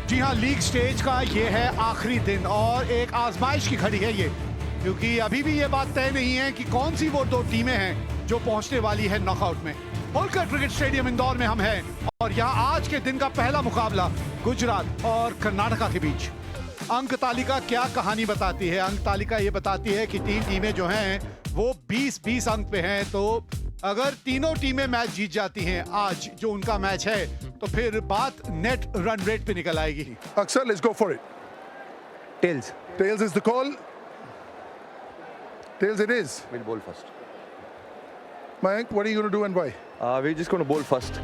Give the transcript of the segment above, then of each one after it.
जी हाँ, league stage का ये है आखिरी दिन और एक आजमाइश की घड़ी है ये, क्योंकि अभी भी ये बात तय नहीं है कि कौन सी वो दो टीमें हैं जो पहुंचने वाली है नॉकआउट में। होलकर क्रिकेट स्टेडियम इंदौर में हम हैं और यहाँ आज के दिन का पहला मुकाबला गुजरात और कर्नाटका के बीच। अंक तालिका क्या कहानी बताती है? अंक तालिका ये बताती है कि तीन टीमें जो हैं वो 20-20 अंक पे हैं, तो अगर तीनों टीमें मैच जीत जाती हैं आज जो उनका मैच है, तो फिर बात नेट रन रेट पे निकल आएगी। Aksar, let's go for it. Tails. Tails is the call. Tails it is. We'll bowl first. Mayank, what are you going to do and why? We're just going to bowl first.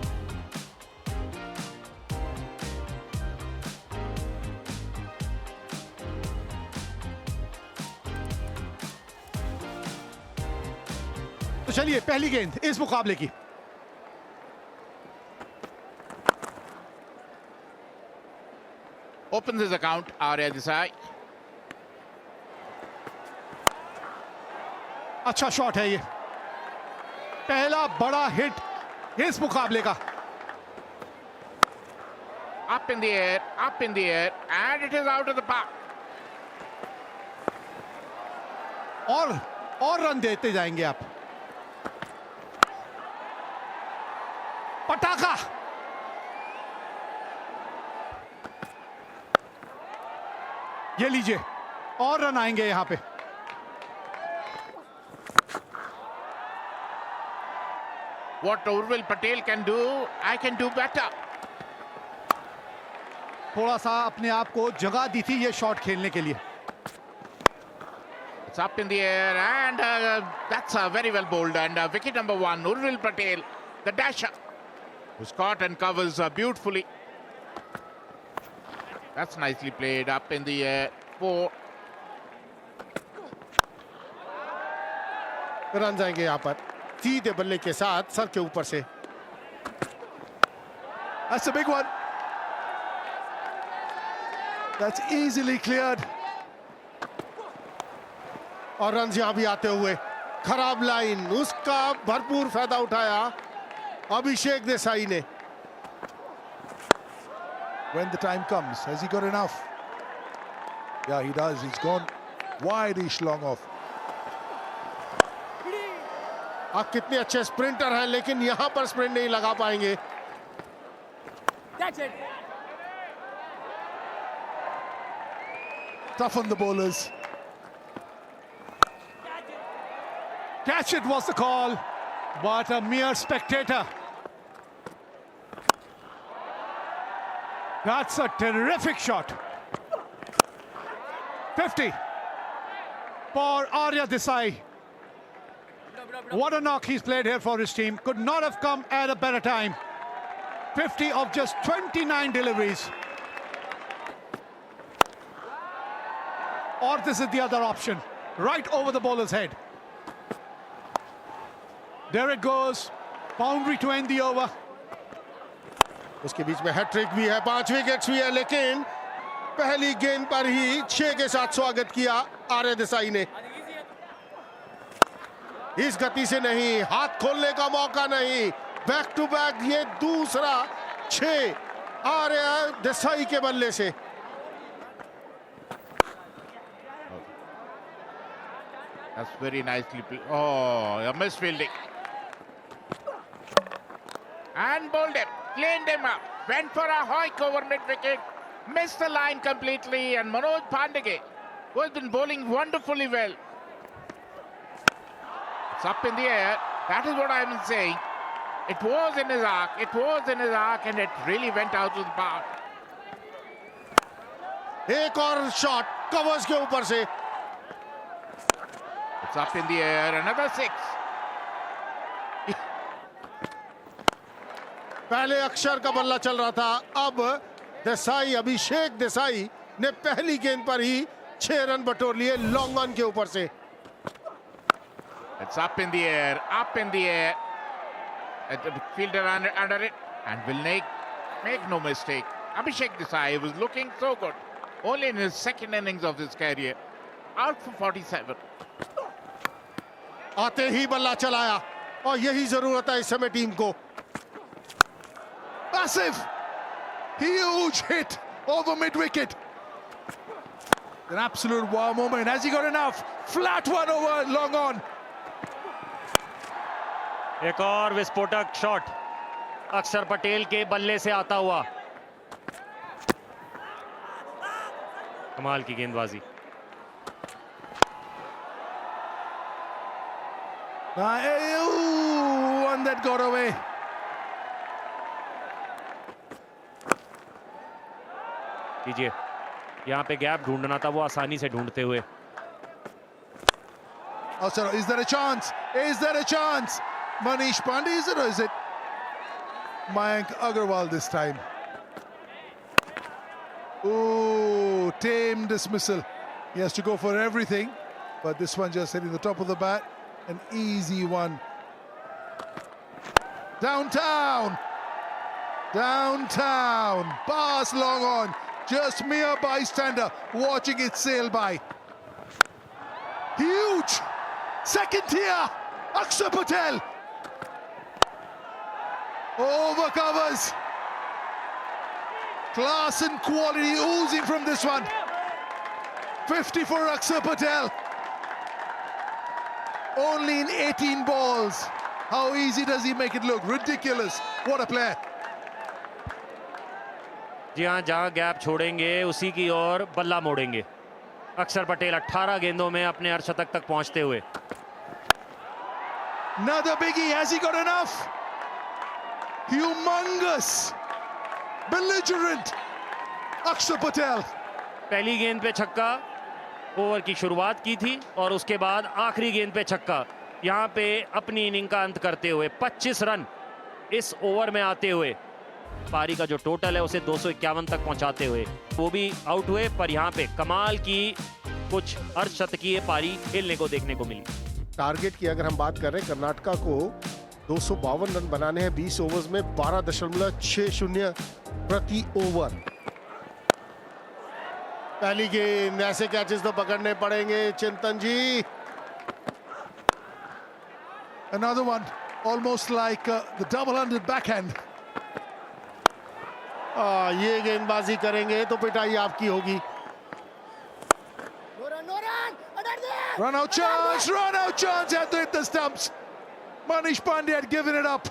तो चलिए पहली गेंद इस मुकाबले की। Opens his account, Arya Desai. अच्छा shot है ये, पहला बड़ा हिट इस मुकाबले का। Up in the air, and it is out of the park. और रन देते जाएंगे आप। पटाखा, ये लीजिए, और रन आएंगे यहां पे। What Urvil Patel can do, I can do better. थोड़ा सा अपने आप को जगह दी थी ये शॉट खेलने के लिए। It's up in the air, and that's very well bowled. And wicket number 1, Urvil Patel, the dasher, who's caught and covers beautifully. That's nicely played, up in the air. 4. Run जाएंगे यहाँ पर सीधे बल्ले के साथ सर के ऊपर से। That's a big one. That's easily cleared. और रन यहाँ भी आते हुए, खराब लाइन, उसका भरपूर फायदा उठाया अभिषेक देसाई ने। When the time comes, has he got enough? Yeah, he does. He's gone wide-ish long off. आप कितने अच्छे स्प्रिंटर हैं, लेकिन यहाँ पर स्प्रिंट नहीं लगा पाएंगे। Tough on the bowlers. Catch it was the call, but a mere spectator. That's a terrific shot. 50 for Arya Desai. What a knock he's played here for his team. Could not have come at a better time. 50 of just 29 deliveries. Or this is the other option, right over the bowler's head. There it goes, boundary to end the over. उसके बीच में hat trick भी है, 5 wickets भी है, लेकिन पहली गेंद पर ही 6 के साथ स्वागत किया आर्य देसाई ने। इस गति से नहीं, हाथ खोलने का मौका नहीं, बैक टू बैक ये दूसरा 6 आर्य देसाई के बल्ले से। That's very nicely played. Oh, a misfielding. And bowled him, cleaned him up, went for a hoik over mid-wicket, missed the line completely, and Manoj Pandey, who has been bowling wonderfully well. It's up in the air. That is what I've been saying. It was in his arc, and it really went out of the park. एक और shot covers के ऊपर से। It's up in the air, another 6. पहले अक्षर का बल्ला चल रहा था, अब देसाई, अभिषेक देसाई ने पहली गेंद पर ही 6 रन बटोर लिए लॉन्ग ऑन के ऊपर से। It's up in the air, The fielder under it, and will make no mistake. Abhishek Desai was looking so good, only in his second innings of his career. Out for 47. आते ही बल्ला चलाया और यही जरूरत है इस समय टीम को। Massive! Huge hit over mid-wicket. An absolute wow moment. Has he got enough? Flat one over long on. एक और विस्फोटक शॉट अक्षर पटेल के बल्ले से आता हुआ। कमाल की गेंदबाजी। One that got away. कीजिए, यहाँ पे गैप ढूंढना था, वो आसानी से ढूंढते हुए। Oh, sorry. Is there a chance? Is there a chance? Manish Pandey, is it, or is it Mayank Agarwal this time? Ooh, tame dismissal. He has to go for everything, but this one just hitting the top of the bat. An easy one. Downtown. Downtown. Pass long on. Just mere bystander watching it sail by. Huge. Second tier. Akshar Patel. Over covers. Class and quality oozing from this one. 50 for Akshar Patel. Only in 18 balls. How easy does he make it look? Ridiculous. What a player. जी हाँ, जहाँ gap छोड़ेंगे उसी की ओर बल्ला मोड़ेंगे। अक्षर पटेल 18 गेंदों में अपने अर्धशतक तक पहुंचते हुए। Another biggie. Has he got enough? Humongous. Belligerent. Akshar Patel. पहली गेंद पे छक्का ओवर की शुरुआत की थी और उसके बाद आखिरी गेंद पे छक्का। यहाँ पे अपनी इनिंग का अंत करते हुए 25 रन इस ओवर में आते हुए पारी का जो टोटल है उसे 251 तक पहुंचाते हुए वो भी आउट हुए। पर यहाँ पे कमाल की कुछ अर्धशतकीय पारी खेलने को देखने को मिली। टारगेट की अगर हम बात कर रहे हैं, कर्नाटका को 252 रन बनाने हैं 20 ओवर्स में 12.60 प्रति ओवर। पहली गेंद, ऐसे कैचेस तो पकड़ने पड़ेंगे चिंतन जी। Another one, almost like the double-handed backhand. ये गेंदबाजी करेंगे तो पिटाई आपकी होगी। Run out chance, had to hit the stumps. Manish Pandey had given it up.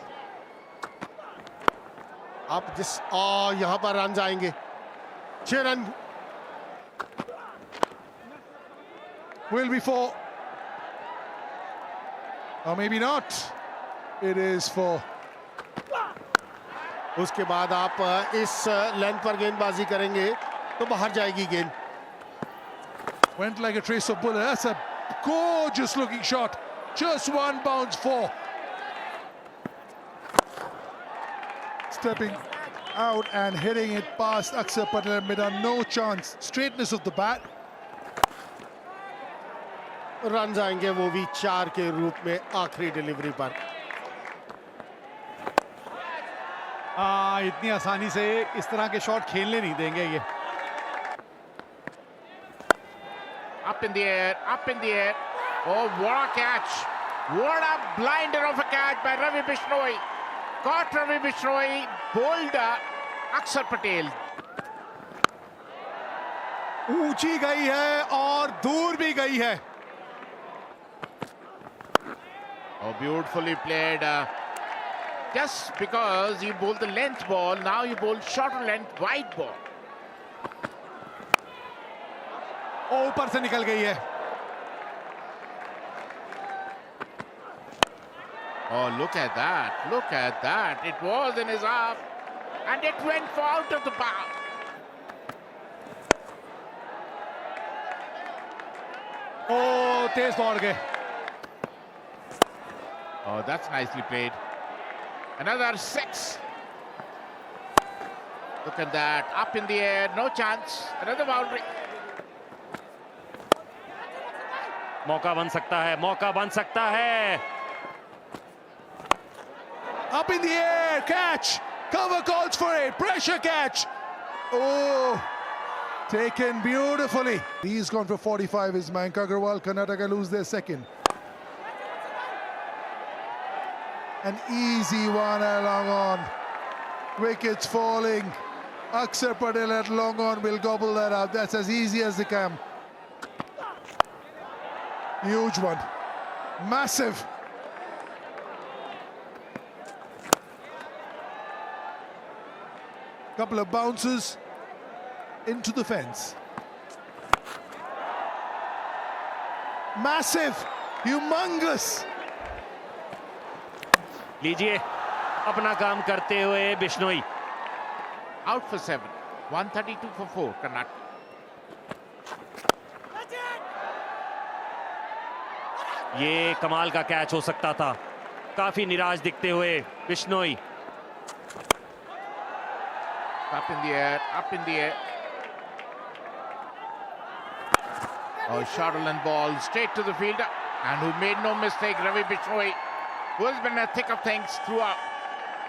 आप जिस यहाँ पर रन आएंगे, 6 run Will be 4. Or maybe not. It is 4. उसके बाद आप इस लेंथ पर गेंदबाजी करेंगे तो बाहर जाएगी गेंद। Went like a trace of bullet. That's a gorgeous looking shot. Just one bounce 4. Stepping out and hitting it past Akshar Patel made a no chance. Straightness of the bat. Run आएंगे वो भी 4 के रूप में आखिरी delivery पर। इतनी आसानी से इस तरह के शॉट खेलने नहीं देंगे ये। Up in the air, up in the air. Oh, what a catch. What a blinder of a catch by Ravi Bishnoi. Caught Ravi Bishnoi, bowled Akshar Patel. ऊंची गई है और दूर भी गई है। Oh, beautifully played. Just because you bowled the length ball, now you bowl shorter length wide ball. ऊपर से निकल गई है। Oh, look at that. Look at that. It was in his arm and it went out of the park. ओ तेज दौड़ गए। Oh, that's nicely played. Another 6. Look at that. Up in the air. No chance. Another boundary. मौका बन सकता है, मौका बन सकता है। Up in the air, catch. Cover calls for it. Pressure catch. Oh, taken beautifully. He's gone for 45. Is Mayank Agarwal. Karnataka lose their second. An easy one along on. Wickets falling. Akshar Patel at long on will gobble that up. That's as easy as they can. Huge one. Massive. Couple of bounces into the fence. Massive. Humongous. लीजिए अपना काम करते हुए Bishnoi. Out for 7. 132 for 4. Karnataka. ये कमाल का catch हो सकता था। काफी निराश दिखते हुए Bishnoi. Up in the air, up in the air. Oh, Shuttle ball straight to the fielder, and who made no mistake, Ravi Bishnoi, who has been in the thick of things throughout.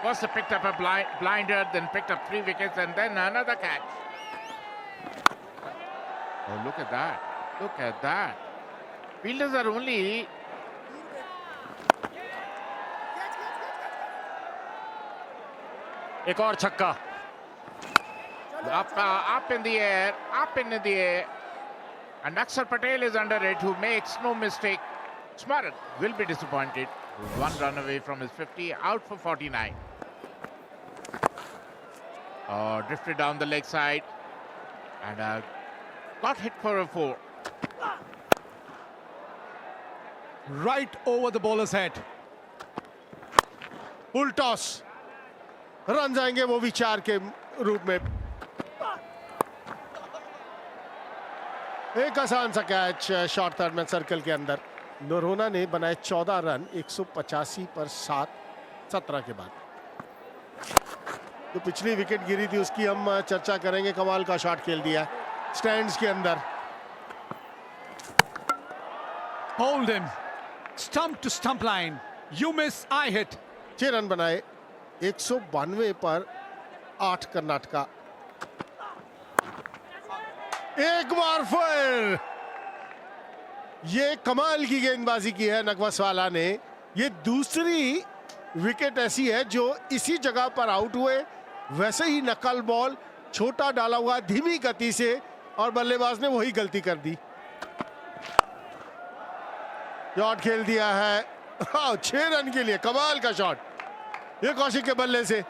First he picked up a blinder, then picked up 3 wickets, and then another catch. Oh, look at that. Look at that. Fielders are only... एक और छक्का। Up in the air, up in the air. And Akshar Patel is under it, who makes no mistake. Smarak will be disappointed. 1 run away from his 50, out for 49. Drifted down the leg side and got hit for a 4. Right over the bowler's head. Full toss, run जाएंगे वो भी 4 के रूप में। एक आसान सा catch short third में सर्कल के अंदर। नोरोना ने बनाए 14 रन 185 पर 7 17 के बाद। तो पिछली विकेट गिरी थी उसकी हम चर्चा करेंगे। कमाल का शॉट खेल दिया स्टैंड्स के अंदर। Hold him. Stump to stump line. You miss, I hit. 6 run बनाए 192 पर 8 कर्नाटका। एक बार फिर ये कमाल की गेंदबाजी की है नकवसवाला ने। ये दूसरी विकेट ऐसी है जो इसी जगह पर आउट हुए। वैसे ही नकल बॉल छोटा डाला हुआ धीमी गति से, और बल्लेबाज ने वही गलती कर दी। शॉट खेल दिया है 6 रन के लिए। कमाल का शॉट ये कौशिक के बल्ले से,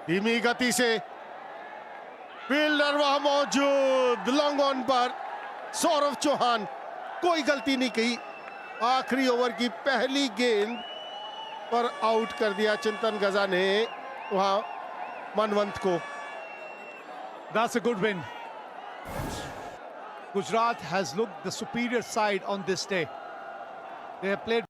धीमी गति से। फील्डर वहां मौजूद, लॉन्ग ऑन पर सौरव चौहान, कोई गलती नहीं की। आखिरी ओवर की पहली गेंद पर आउट कर दिया चिंतन गजा ने वहां मनवंत को। That's a good win. Gujarat has looked the superior side on this day. They have played